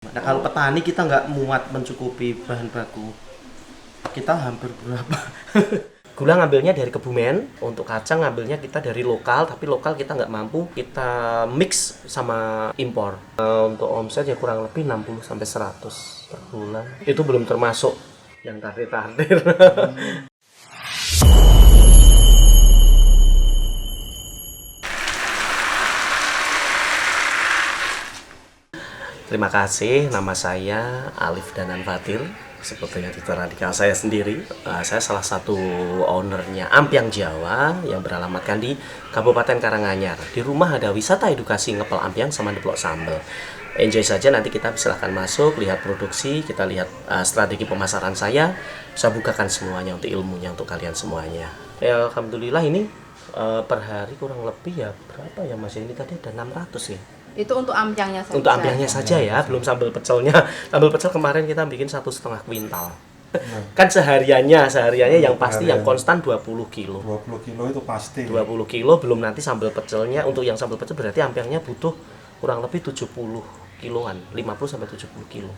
Nah, kalau petani kita nggak muat mencukupi bahan baku, kita hampir berapa? Gula ngambilnya dari Kebumen, untuk kacang ngambilnya kita dari lokal, tapi lokal kita nggak mampu, kita mix sama impor. Untuk omset ya kurang lebih 60 sampai 100 per bulan. Itu belum termasuk yang tardir-tardir. Terima kasih, nama saya Alif Danan Fatir. Seperti yang diterangkan saya sendiri, saya salah satu ownernya Ampiang Jawa yang beralamatkan di Kabupaten Karanganyar. Di rumah ada wisata edukasi ngepel ampiang sama deplok sambal. Enjoy saja, nanti kita silahkan masuk, lihat produksi, kita lihat strategi pemasaran saya bukakan semuanya untuk ilmunya untuk kalian semuanya. Ya, alhamdulillah ini per hari kurang lebih ya berapa ya Mas, ini tadi ada 600 ya. Itu untuk ampiangnya saja. Untuk ampiangnya saja ya, belum sambal pecelnya. Sambal pecel kemarin kita bikin 1,5 kuintal. Kan sehariannya yang pasti yang konstan 20 kilo. 20 kilo itu pasti. 20 kilo belum nanti sambal pecelnya. Untuk yang sambal pecel berarti ampiangnya butuh kurang lebih 70 kiloan, 50 sampai 70 kilo.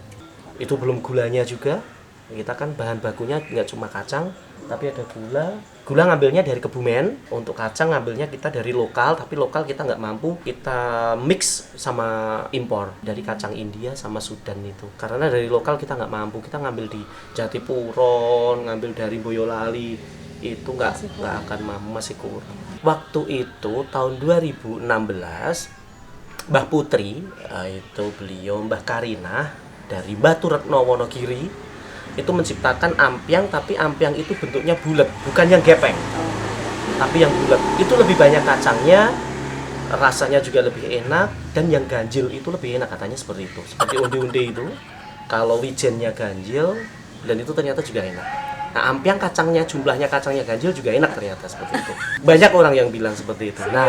Itu belum gulanya juga. Kita kan bahan bakunya nggak cuma kacang, tapi ada gula. Gula ngambilnya dari Kebumen, untuk kacang ngambilnya kita dari lokal, tapi lokal kita nggak mampu, kita mix sama impor dari kacang India sama Sudan itu. Karena dari lokal kita nggak mampu, kita ngambil di Jatipuron, ngambil dari Boyolali, itu nggak akan mampu, masih kurang. Waktu itu tahun 2016, Mbah Putri, itu beliau Mbah Karinah dari Batu Retno Wonogiri, itu menciptakan ampiang, tapi ampiang itu bentuknya bulat, bukan yang gepeng, tapi yang bulat. Itu lebih banyak kacangnya, rasanya juga lebih enak, dan yang ganjil itu lebih enak katanya, seperti itu. Seperti onde-onde itu, kalau wijennya ganjil, dan itu ternyata juga enak. Nah, ampiang kacangnya, jumlahnya kacangnya ganjil juga enak ternyata, seperti itu. Banyak orang yang bilang seperti itu. Nah,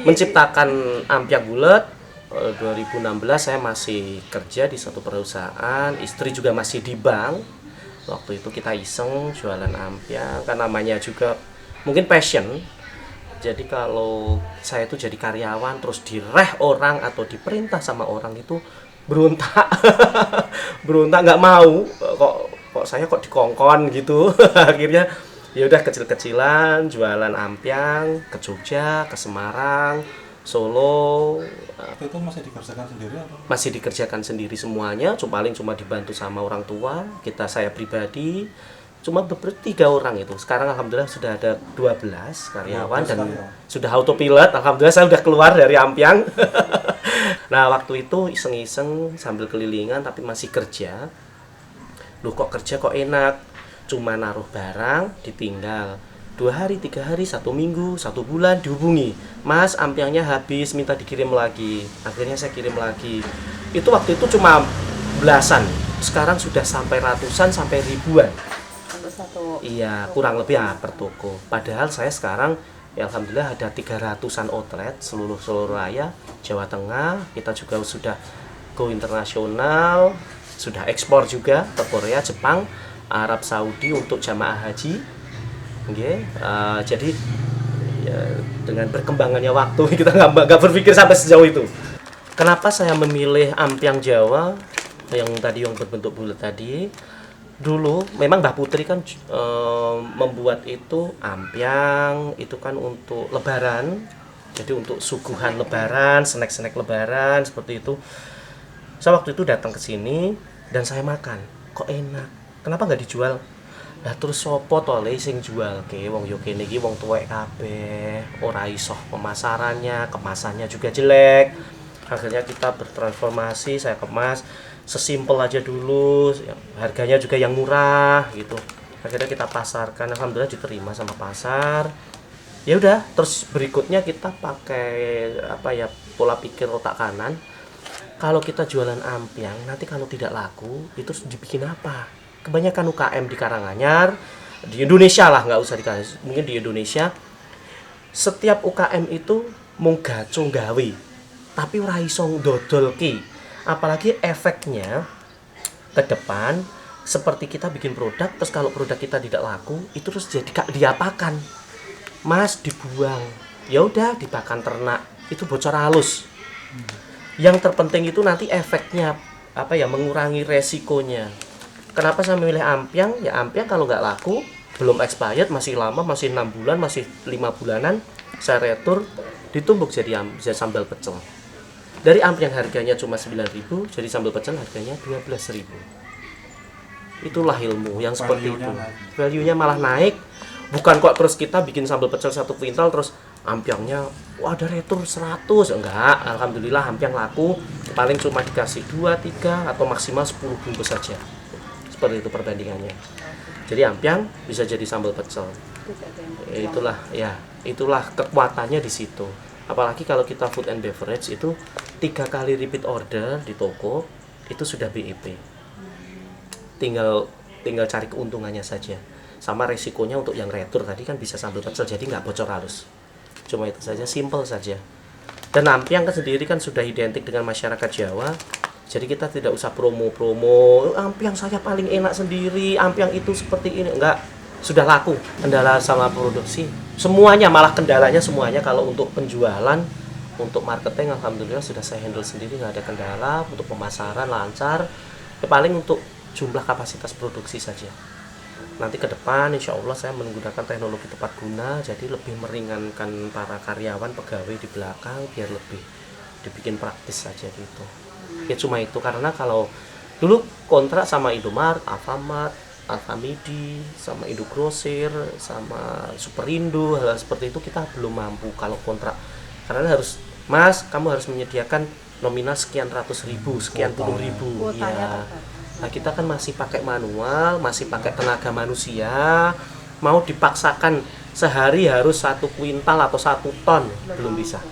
menciptakan ampiang bulat, 2016 saya masih kerja di satu perusahaan, istri juga masih di bank. Waktu itu kita iseng jualan ampiang, kan namanya juga mungkin passion. Jadi kalau saya itu jadi karyawan terus direh orang atau diperintah sama orang itu berontak. Berontak, nggak mau, kok saya kok dikongkon gitu. Akhirnya ya udah kecil-kecilan jualan ampiang ke Jogja, ke Semarang, Solo. Itu masih dikerjakan sendiri atau? Masih dikerjakan sendiri semuanya, paling cuma dibantu sama orang tua, saya pribadi cuma bertiga orang itu. Sekarang alhamdulillah sudah ada 12 karyawan dan sudah autopilot. Alhamdulillah saya sudah keluar dari ampiang. Nah, waktu itu iseng-iseng sambil kelilingan tapi masih kerja. Loh, kok kerja kok enak, cuma naruh barang ditinggal 2 hari, 3 hari, 1 minggu, 1 bulan dihubungi, Mas ampiangnya habis, minta dikirim lagi. Akhirnya saya kirim lagi. Itu waktu itu cuma belasan, sekarang sudah sampai ratusan, sampai ribuan. Untuk satu. Iya, kurang lebih ya per toko. Padahal saya sekarang ya alhamdulillah ada 300-an outlet seluruh raya Jawa Tengah. Kita juga sudah go internasional, sudah ekspor juga ke Korea, Jepang, Arab Saudi untuk jamaah haji. Okay. Jadi ya, dengan berkembangannya waktu kita nggak berpikir sampai sejauh itu. Kenapa saya memilih ampiang Jawa yang tadi yang berbentuk bulat tadi? Dulu memang Mbah Putri kan membuat itu ampiang itu kan untuk Lebaran, jadi untuk suguhan Lebaran, snack-snack Lebaran seperti itu. Saya waktu itu datang ke sini dan saya makan, kok enak. Kenapa nggak dijual? Lah terus sopo to le sing jual ke wong yo kene iki wong tuwek kabeh, ora iso pemasarannya, kemasannya juga jelek. Akhirnya kita bertransformasi, saya kemas sesimpel aja dulu, harganya juga yang murah gitu. Akhirnya kita pasarkan, alhamdulillah diterima sama pasar. Ya udah, terus berikutnya kita pakai pola pikir otak kanan. Kalau kita jualan ampiang, nanti kalau tidak laku, itu dibikin apa? Kebanyakan UKM di Karanganyar, di Indonesia lah, nggak usah dikasih, mungkin di Indonesia setiap UKM itu mung gacung gawe, tapi ora iso ndodolki. Apalagi efeknya ke depan seperti kita bikin produk, terus kalau produk kita tidak laku, itu terus jadi diapakan? Mas, dibuang. Ya udah, dipakan ternak, itu bocor halus. Yang terpenting itu nanti efeknya mengurangi resikonya. Kenapa saya memilih Ampiang? Ya Ampiang kalau nggak laku, belum expired, masih lama, masih 6 bulan, masih 5 bulanan, saya retur, ditumbuk jadi sambal pecel. Dari Ampiang harganya cuma 9.000, jadi sambal pecel harganya 12.000. Itulah ilmu yang seperti itu. Value-nya malah naik. Bukan kok terus kita bikin sambal pecel 1 kuintal terus Ampiangnya wah ada retur 100. Enggak, alhamdulillah Ampiang laku. Paling cuma dikasih 2, 3 atau maksimal 10 bungkus saja. Seperti itu perbandingannya. Jadi Ampiang bisa jadi sambal pecel. Itulah kekuatannya di situ. Apalagi kalau kita food and beverage itu 3 kali repeat order di toko itu sudah BEP. Tinggal cari keuntungannya saja. Sama resikonya untuk yang retur tadi kan bisa sambal pecel jadi nggak bocor halus. Cuma itu saja, simple saja. Dan Ampiang kan sendiri kan sudah identik dengan masyarakat Jawa. Jadi kita tidak usah promo-promo, Ampiang saya paling enak sendiri, Ampiang itu seperti ini. Enggak, sudah laku. Kendala sama produksi, semuanya, malah kendalanya semuanya kalau untuk penjualan, untuk marketing, alhamdulillah sudah saya handle sendiri, nggak ada kendala. Untuk pemasaran lancar, ya paling untuk jumlah kapasitas produksi saja. Nanti ke depan insya Allah saya menggunakan teknologi tepat guna, jadi lebih meringankan para karyawan, pegawai di belakang, biar lebih dibikin praktis saja gitu. Ya cuma itu, karena kalau dulu kontrak sama Indomart, Alfamart, Alfamidi, sama Indogrosir, sama Superindo, hal seperti itu kita belum mampu kalau kontrak. Karena harus, Mas, kamu harus menyediakan nominal sekian ratus ribu, sekian puluh ribu. Ya. Nah kita kan masih pakai manual, masih pakai tenaga manusia, mau dipaksakan sehari harus 1 kuintal atau 1 ton, belum bisa.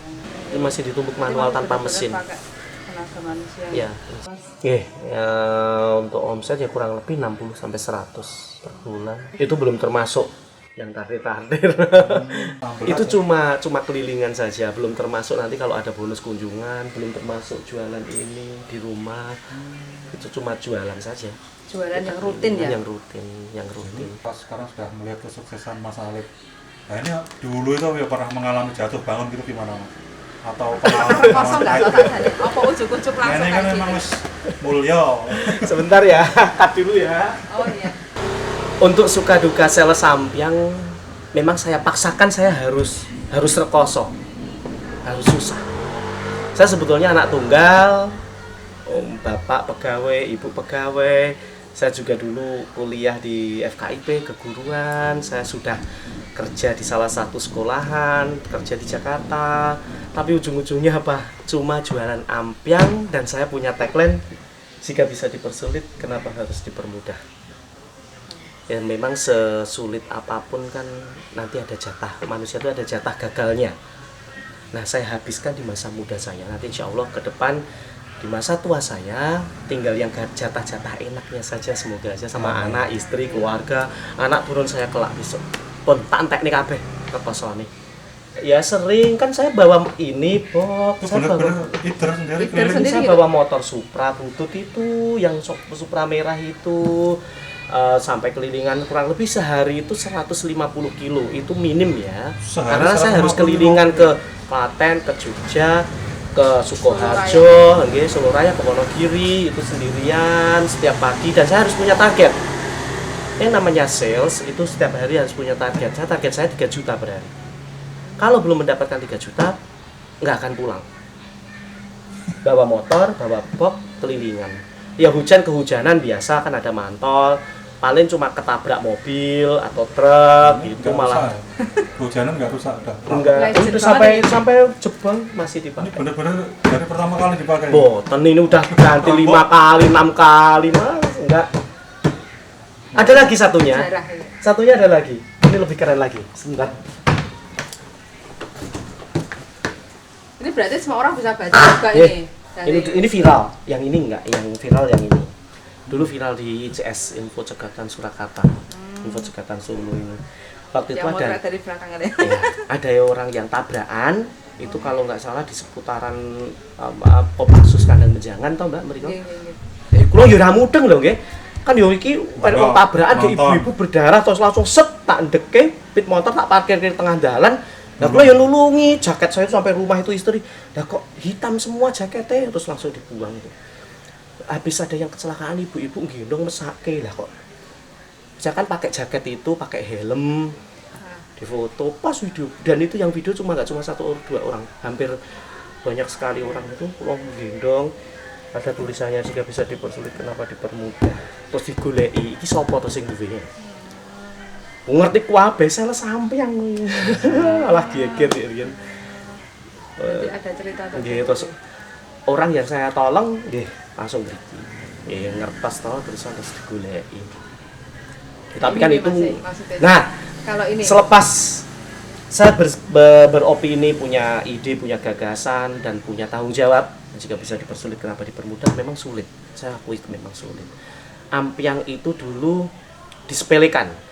Ini masih ditumbuk manual tanpa mesin. Ya. Untuk omset ya kurang lebih 60 sampai 100 per bulan. Itu belum termasuk yang tardir-tardir. Itu cuma kelilingan saja, belum termasuk nanti kalau ada bonus kunjungan, belum termasuk jualan ini di rumah. Itu cuma jualan saja. Jualan yang rutin ya? Yang rutin. Pas sekarang sudah melihat kesuksesan Mas Alif. Nah ini dulu itu ya pernah mengalami jatuh bangun gitu gimana Mas? Atau kosong nggak soalnya? Apa ujuk-ujuk langsung ini kan kayak memang gitu? wis mulya. Sebentar ya, cut dulu ya. Oh iya. Untuk suka duka sales Ampiang, memang saya paksakan saya harus rekoso, harus susah. Saya sebetulnya anak tunggal, bapak pegawai, ibu pegawai. Saya juga dulu kuliah di FKIP keguruan. Saya sudah kerja di salah satu sekolahan, kerja di Jakarta. Tapi ujung-ujungnya apa? Cuma jualan Ampiang, dan saya punya tagline, jika bisa dipersulit, kenapa harus dipermudah? Ya memang sesulit apapun kan nanti ada jatah, manusia itu ada jatah gagalnya. Nah saya habiskan di masa muda saya, nanti insya Allah ke depan di masa tua saya tinggal yang jatah-jatah enaknya saja, semoga aja sama anak, istri, keluarga, anak turun saya kelak besok pun tak teknik kabeh kekosone. Ya sering kan saya bawa ini box, saya bawa Iter sendiri. saya bawa motor Supra butut itu, yang Supra merah itu. Sampai kelilingan kurang lebih sehari itu 150 kilo, itu minim ya. Karena saya harus kelilingan ke Klaten, ke Jogja, ke Sukoharjo, Solo Raya, ke Wonogiri, itu sendirian setiap pagi, dan saya harus punya target. Yang namanya sales itu setiap hari harus punya target. Target saya 3 juta per hari. Kalau belum mendapatkan 3 juta, nggak akan pulang. Bawa motor, bawa box, kelilingan. Ya kehujanan biasa kan ada mantol, paling cuma ketabrak mobil atau truk gitu, malah hujanan nggak rusak udah. Enggak, itu sampai jebol masih dipakai. Ini bener-bener dari pertama kali dipakai. Boten ini udah ganti 5 kali, 6 kali, Mas. Enggak. Ada lagi satunya. Satunya ada lagi. Ini lebih keren lagi. Sebentar. Ini berarti semua orang bisa baca juga ini. Ini viral, yang ini enggak, yang viral yang ini. Dulu viral di ICS, Info Cegatan Surakarta, Info Cegatan Solo ini. Waktu itu ada dari belakang ya, ada orang yang tabrakan, itu kalau nggak salah di seputaran Kopassus Kandang Menjangan, tau mbak mereka? Kulo yo ora mudeng lho nggih. Kan yo iki wong tabrakan ke ibu-ibu berdarah terus langsung set tak ndeke pit motor tak parkir di tengah jalan. Lah kulo yo nulungi, jaket saya sampai rumah itu istri. Lah kok hitam semua jaketnya, terus langsung dibuang itu. habis ada yang kecelakaan ibu-ibu gendong mesake lah kok. Misalkan pakai jaket itu, pakai helm, difoto, pas video, dan itu yang video nggak cuma 1 2 orang, hampir banyak sekali orang itu pulang gendong. Ada tulisannya jika bisa dipersulit kenapa dipermudah, terus digoleki iki sapa to sing duwe. Ngerti kuwabe salah sampeyan. Alah geger ya. Jadi ada cerita Nggih, terus orang yang saya tolong nggih langsung mriki. Nggih ngertos to terus digoleki. Tapi kan Ini itu maksudnya. nah, Kalau ini selepas saya beropini, punya ide, punya gagasan, dan punya tanggung jawab, jika bisa dipersulit kenapa dipermudah, memang sulit. Saya akui memang sulit. Ampiang itu dulu disepelekan.